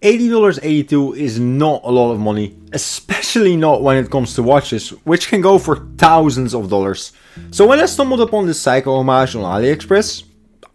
$80.82 is not a lot of money, especially not when it comes to watches, which can go for thousands of dollars. So when I stumbled upon this Seiko Homage on AliExpress,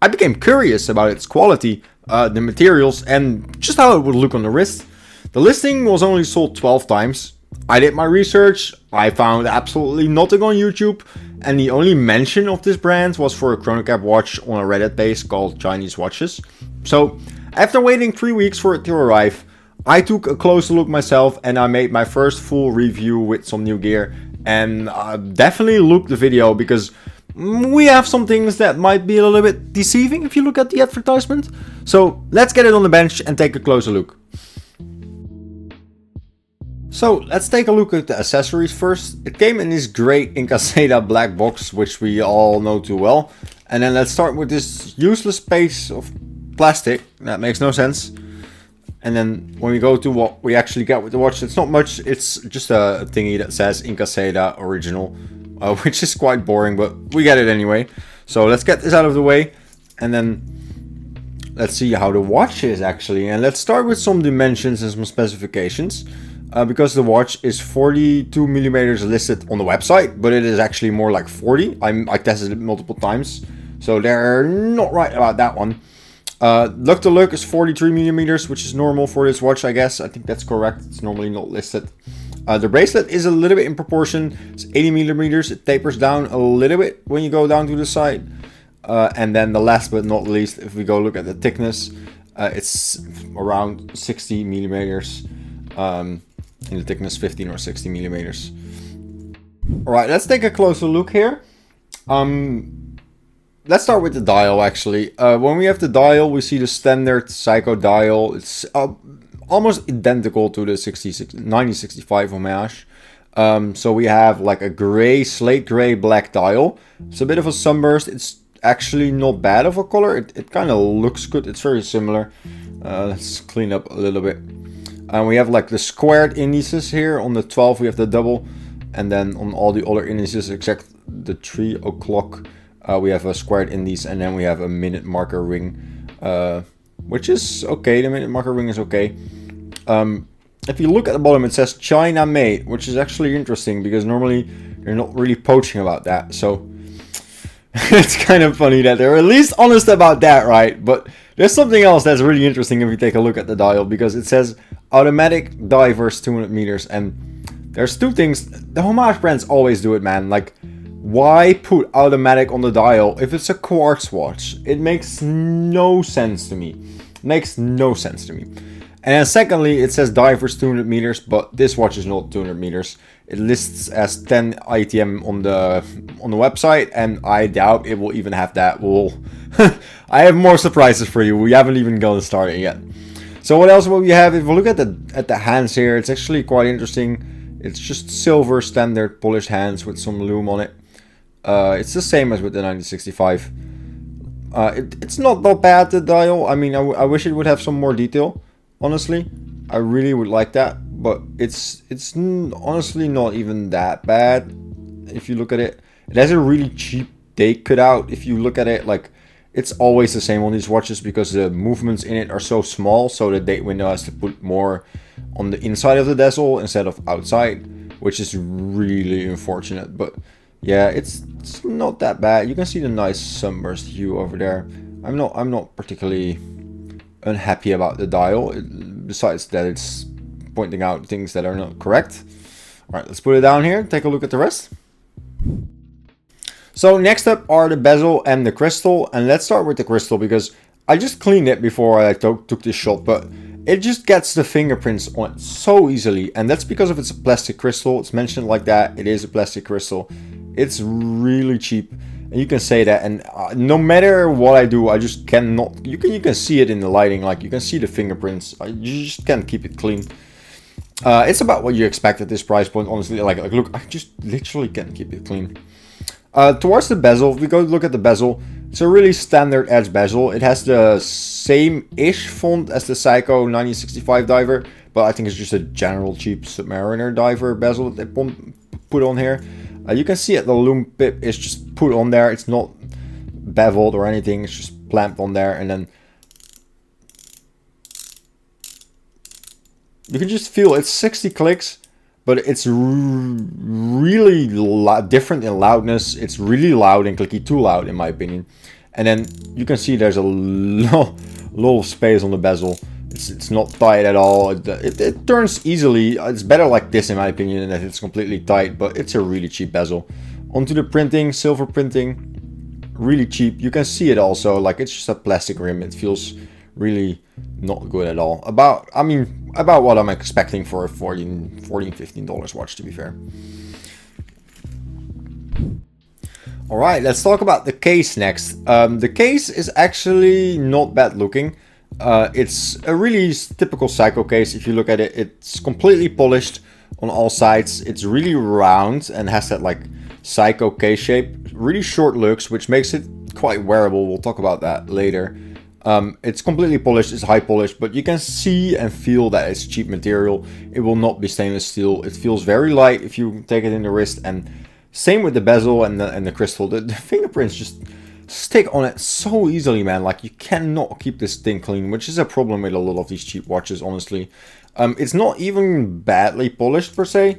I became curious about its quality, the materials, and just how it would look on the wrist. The listing was only sold 12 times. I did my research, I found absolutely nothing on YouTube, and the only mention of this brand was for a chronograph watch on a Reddit page called Chinese Watches. So after waiting 3 weeks for it to arrive, I took a closer look myself and I made my first full review with some new gear. And definitely look the video, because we have some things that might be a little bit deceiving if you look at the advertisement. So let's get it on the bench and take a closer look. So let's take a look at the accessories first. It came in this great Incaseda black box, which we all know too well. And then let's start with this useless piece of plastic that makes no sense. And then when we go to what we actually get with the watch, it's not much. It's just a thingy that says Incaseda Original, which is quite boring, but we get it anyway. So let's get this out of the way, and then let's see how the watch is actually. And let's start with some dimensions and some specifications. Because the watch is 42 millimeters listed on the website, but it is actually more like 40. I tested it multiple times, so they're not right about that one. Look to look is 43 millimeters, which is normal for this watch, I guess. I think that's correct. It's normally not listed. The bracelet is a little bit in proportion. It's 80 millimeters. It tapers down a little bit when you go down to the side. And then the last but not least, if we go look at the thickness, it's around 60 millimeters. In the thickness 15 or 60 millimeters. Alright, let's take a closer look here. Let's start with the dial actually. When we have the dial, we see the standard Seiko dial. It's almost identical to the 9065 Homage. So we have like a gray, slate gray black dial. It's a bit of a sunburst. It's actually not bad of a color. It kind of looks good. It's very similar. Let's clean up a little bit. And we have like the squared indices here. On the 12 we have the double, and then on all the other indices except the 3 o'clock we have a squared indice, and then we have a minute marker ring, which is okay. The minute marker ring is okay. If you look at the bottom, it says China made, which is actually interesting because normally you're not really poaching about that. So it's kind of funny that they're at least honest about that, right? But there's something else that's really interesting if you take a look at the dial, because it says automatic diverse 200 meters, and there's two things. The Homage brands always do it, man. Like, why put automatic on the dial if it's a quartz watch? It makes no sense to me. It makes no sense to me. And then secondly, it says diverse 200 meters, but this watch is not 200 meters. It lists as 10 ITM on the website, and I doubt it will even have that. I have more surprises for you. We haven't even gotten started yet. So what else will we have? If we look at the hands here, it's actually quite interesting. It's just silver standard polished hands with some lume on it. It's the same as with the 9065. It's not that bad, the dial. I mean, I wish it would have some more detail. Honestly, I really would like that, but it's honestly not even that bad if you look at it. It has a really cheap date cutout. If you look at it, like, it's always the same on these watches because the movements in it are so small, so the date window has to put more on the inside of the bezel instead of outside, which is really unfortunate. But yeah, it's not that bad. You can see the nice sunburst hue over there. I'm not particularly unhappy about the dial, besides that it's pointing out things that are not correct. Alright, let's put it down here, take a look at the rest. So next up are the bezel and the crystal, and let's start with the crystal because I just cleaned it before I took this shot, but it just gets the fingerprints on it so easily, and that's because of it's a plastic crystal. It's mentioned like that. It is a plastic crystal. It's really cheap. And you can say that, and no matter what I do, I just cannot. You can see it in the lighting, like you can see the fingerprints. You just can't keep it clean. It's about what you expect at this price point, honestly. Like look, I just literally can't keep it clean. Towards the bezel, if we go look at the bezel, it's a really standard edge bezel. It has the same-ish font as the Seiko 9065 diver, but I think it's just a general cheap Submariner diver bezel that they put on here. You can see it, the lume pip is just put on there. It's not beveled or anything. It's just clamped on there, and then You can just feel it's 60 clicks, but it's really different in loudness. It's really loud and clicky, too loud in my opinion. And then you can see there's a lot of space on the bezel. It's not tight at all. It turns easily. It's better like this in my opinion than that it's completely tight, but it's a really cheap bezel. Onto the printing, silver printing, really cheap. You can see it also, like it's just a plastic rim. It feels really not good at all. About what I'm expecting for a $15 watch, to be fair. Alright, let's talk about the case next. The case is actually not bad looking. It's a really typical Seiko case. If you look at it, it's completely polished on all sides. It's really round and has that like Seiko case shape. Really short looks, which makes it quite wearable. We'll talk about that later. It's completely polished, it's high polished, but you can see and feel that it's cheap material. It will not be stainless steel. It feels very light if you take it in the wrist, and same with the bezel and the crystal. The fingerprints just stick on it so easily, man. Like, you cannot keep this thing clean, which is a problem with a lot of these cheap watches, honestly. It's not even badly polished per se.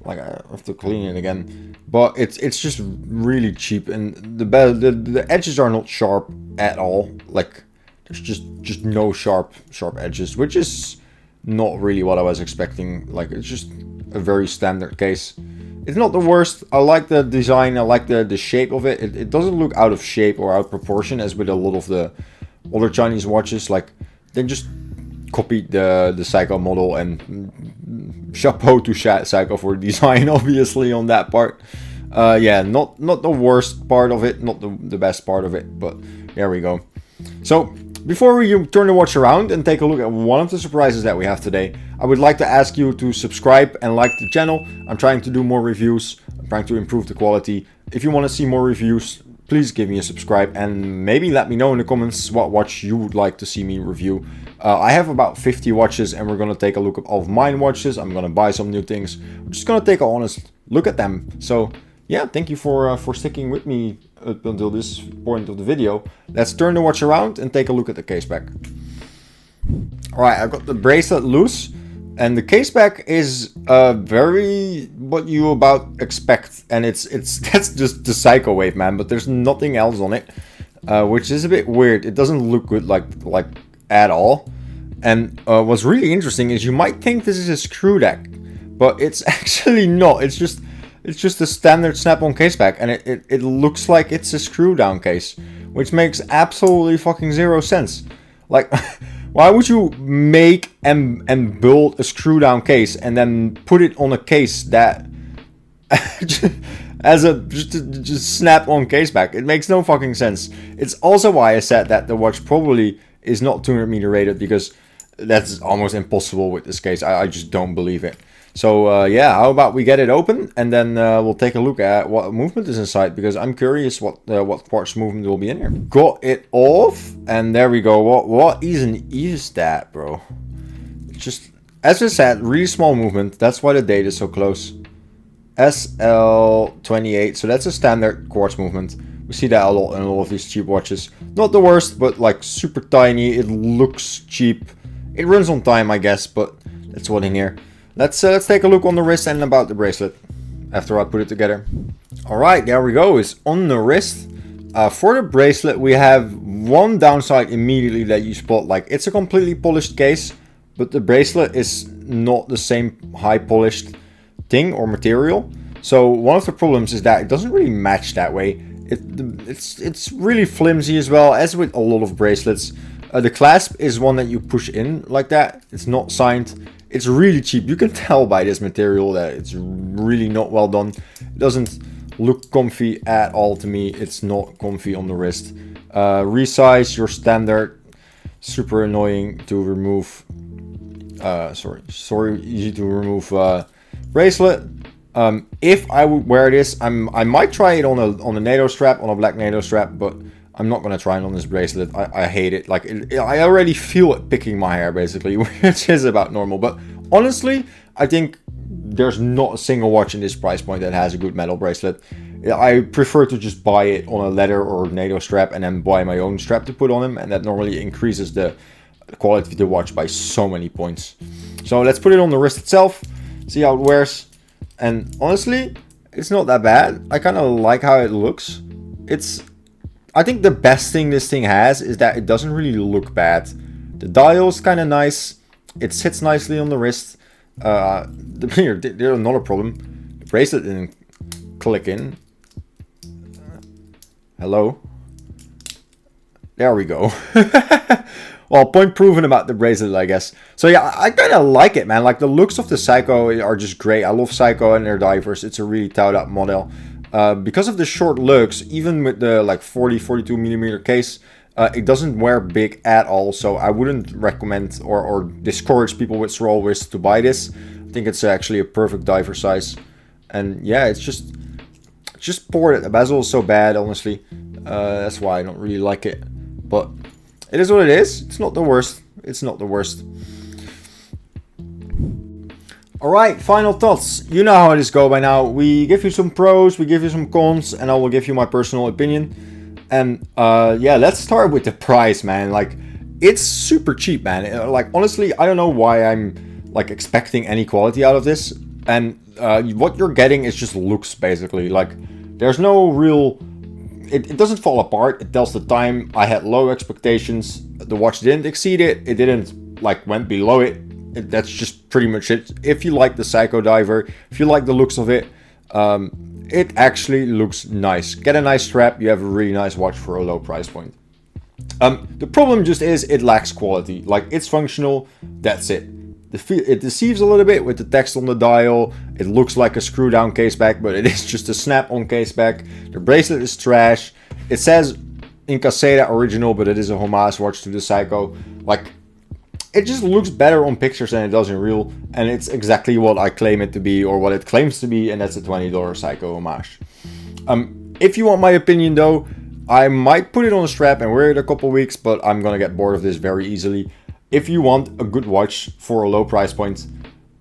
Like, I have to clean it again, but it's just really cheap, and the edges are not sharp at all. Like, there's just no sharp edges, which is not really what I was expecting. Like, it's just a very standard case. It's not the worst. I like the design. I like the shape of it. It doesn't look out of shape or out of proportion as with a lot of the other Chinese watches. Like, they just copied the Seiko model, and chapeau to Seiko for design, obviously, on that part. Yeah, not the worst part of it, not the best part of it, but there we go. So, before we turn the watch around and take a look at one of the surprises that we have today, I would like to ask you to subscribe and like the channel. I'm trying to do more reviews. I'm trying to improve the quality. If you want to see more reviews, please give me a subscribe, and maybe let me know in the comments what watch you would like to see me review. I have about 50 watches, and we're going to take a look at all of mine watches. I'm going to buy some new things. We're just going to take an honest look at them. So yeah, thank you for sticking with me up until this point of the video. Let's turn the watch around and take a look at the case back. Alright, I've got the bracelet loose, and the case back is very what you about expect, and that's just the Seiko wave, man, but there's nothing else on it, which is a bit weird. It doesn't look good like at all. And what's really interesting is you might think this is a screw deck, but it's actually not. It's just a standard snap-on case back, and it looks like it's a screw-down case, which makes absolutely fucking zero sense. Like, why would you make and build a screw-down case and then put it on a case that as a just snap-on case back? It makes no fucking sense. It's also why I said that the watch probably is not 200-meter rated, because that's almost impossible with this case. I just don't believe it. So yeah, how about we get it open, and then we'll take a look at what movement is inside, because I'm curious what quartz movement will be in here. Got it off, and there we go. What even is that, bro? Just, as I said, really small movement. That's why the date is so close. SL28, so that's a standard quartz movement. We see that a lot in all of these cheap watches. Not the worst, but like super tiny. It looks cheap. It runs on time, I guess, but that's what in here. Let's take a look on the wrist and about the bracelet after I put it together. Alright, there we go. It's on the wrist. For the bracelet, we have one downside immediately that you spot. Like, it's a completely polished case, but the bracelet is not the same high polished thing or material. So one of the problems is that it doesn't really match that way. It's really flimsy as well, as with a lot of bracelets. The clasp is one that you push in like that. It's not signed. It's really cheap. You can tell by this material that it's really not well done. It doesn't look comfy at all to me. It's not comfy on the wrist. Resize your standard. Super annoying to remove. Sorry, easy to remove bracelet. If I would wear this, I might try it on a NATO strap, on a black NATO strap, but I'm not gonna try it on this bracelet. I hate it. Like, I already feel it picking my hair, basically, which is about normal. But honestly, I think there's not a single watch in this price point that has a good metal bracelet. I prefer to just buy it on a leather or NATO strap and then buy my own strap to put on them, and that normally increases the quality of the watch by so many points. So let's put it on the wrist itself, see how it wears. And honestly, it's not that bad. I kind of like how it looks. I think the best thing this thing has is that it doesn't really look bad. The dial is kind of nice. It sits nicely on the wrist. There's another problem. The bracelet didn't click in. Hello? There we go. Well, point proven about the bracelet, I guess. So yeah, I kind of like it, man. Like, the looks of the Seiko are just great. I love Seiko and their divers. It's a really touted up model. Because of the short looks, even with the like 42 millimeter case, it doesn't wear big at all. So I wouldn't recommend or discourage people with small wrists to buy this. I think it's actually a perfect diver size. And yeah, it's just poor that the bezel is so bad, honestly. That's why I don't really like it. But it is what it is. It's not the worst. It's not the worst. Alright, final thoughts. You know how this goes by now. We give you some pros, we give you some cons, and I will give you my personal opinion. And yeah, let's start with the price, man. Like, it's super cheap, man. Like, honestly, I don't know why I'm like expecting any quality out of this. And what you're getting is just looks, basically. Like, there's no real... It doesn't fall apart. It tells the time. I had low expectations. The watch didn't exceed it. It didn't like went below it. That's just pretty much it. If you like the Seiko diver, if you like the looks of it, it actually looks nice. Get a nice strap. You have a really nice watch for a low price point. The problem just is it lacks quality. Like, it's functional. That's it. It deceives a little bit with the text on the dial. It looks like a screw down caseback, but it is just a snap on caseback. The bracelet is trash. It says Incaseda original, but it is a homage watch to the Seiko. Like, it just looks better on pictures than it does in real, and it's exactly what I claim it to be, or what it claims to be, and that's a $20 Seiko homage. If you want my opinion though, I might put it on a strap and wear it a couple weeks, but I'm gonna get bored of this very easily. If you want a good watch for a low price point,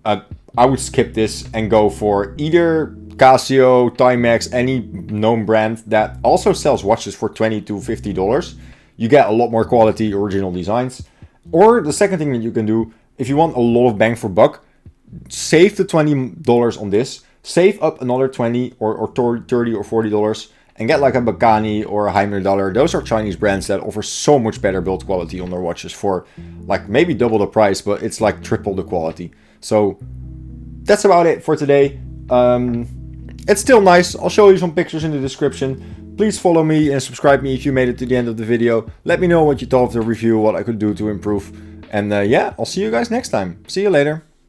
I would skip this and go for either Casio, Timex, any known brand that also sells watches for $20 to $50. You get a lot more quality, original designs. Or the second thing that you can do, if you want a lot of bang for buck, save the $20 on this, save up another $20 or $30 or $40, and get like a Bacani or a Heimer. Those are Chinese brands that offer so much better build quality on their watches for like maybe double the price, but it's like triple the quality. So that's about it for today. It's still nice. I'll show you some pictures in the description. Please follow me and subscribe me if you made it to the end of the video. Let me know what you thought of the review, what I could do to improve. And yeah, I'll see you guys next time. See you later.